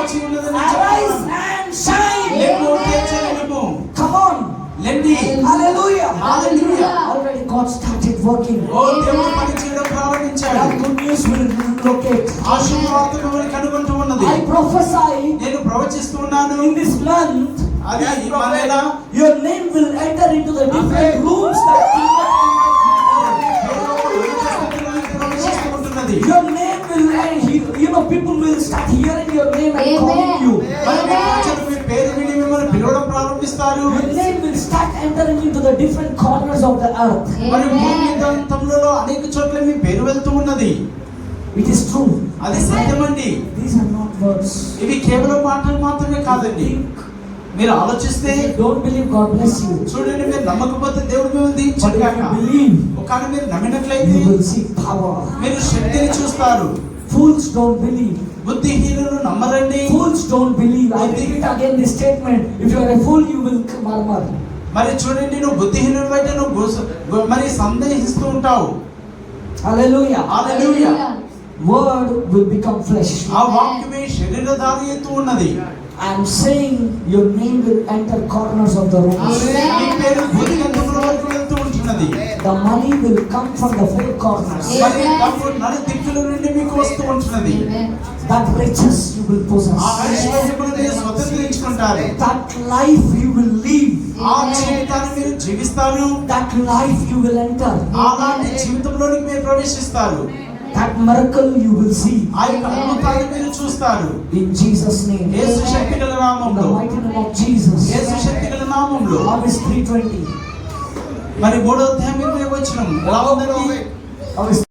రాసి ఉన్నదని Arise and shine. లెమ్ము తేజరిల్లుము. Come on. లెండి. Hallelujah. Hallelujah. Already God started working. ఓ దేవుడు పని చేయడం ప్రారంభించాడు. That good news will locate. ఆశీర్వాదం మిమ్మల్ని కనుగొంటూ ఉన్నది. I prophesy నేను ప్రవచిస్తూ ఉన్నాను. in this month అది ఈ నెల your name will enter into the different rooms that people your name will people will start hearing your name and calling you. మీ పేరు విని మిమ్మల్ని పిలవడం ప్రారంభిస్తారు. Your name will start entering into the different corners of the earth. మరి భూమి దంతములలో అనేక చోట్ల మీ పేరు వెళ్తూ ఉన్నది. It is true. అది సత్యమండి. These are not words. ఇవి కేవలం మాటలు మాత్రమే కాదండి. మీరు ఆలోచిస్తే don't believe God bless you. చూడండి, మీరు నమ్మకపోతే దేవుడు మిమ్మల్ని దీవించడు కాక. ఒకవేళ మీరు నమ్మినట్లయితే you will see power. మీరు శక్తిని చూస్తారు. Fools don't believe. బుద్ధిహీనులు నమ్మరండి. Fools don't believe. I repeat again this statement. If you are a fool, you will murmur. మరి చూడండి, నువ్వు బుద్ధిహీనుడు అయితే నువ్వు మరి సందేహిస్తూ ఉంటావు. Hallelujah. Hallelujah. Word will become flesh. ఆ వాక్యమే శరీరధారి అవుతూ ఉన్నది. I am saying your name will enter corners of the room. మీ పేరు భూమి దంతముల వరకు వెళ్తూ ఉంటున్నది. The money will come from the four corners. మరి డబ్బు నలుదిక్కుల నుండి మీకు వస్తూ ఉంటున్నది. That riches you will possess. ఆ ఐశ్వర్యమును మీరు స్వతంత్రించుకుంటారు. That life you will live. ఆ జీవితాన్ని మీరు జీవిస్తారు. That life you will enter. అలాంటి జీవితంలోనికి మీరు ప్రవేశిస్తారు. That miracle you will see. ఆ యొక్క అద్భుతాన్ని మీరు చూస్తారు. In Jesus' name. Yesu శక్తిగల In the నామములో. mighty name of Jesus. యేసు శక్తిగల నామములో. August 3:20. మరి 3వ అధ్యాయం 20వ వచనం ఎలా ఉందండి? August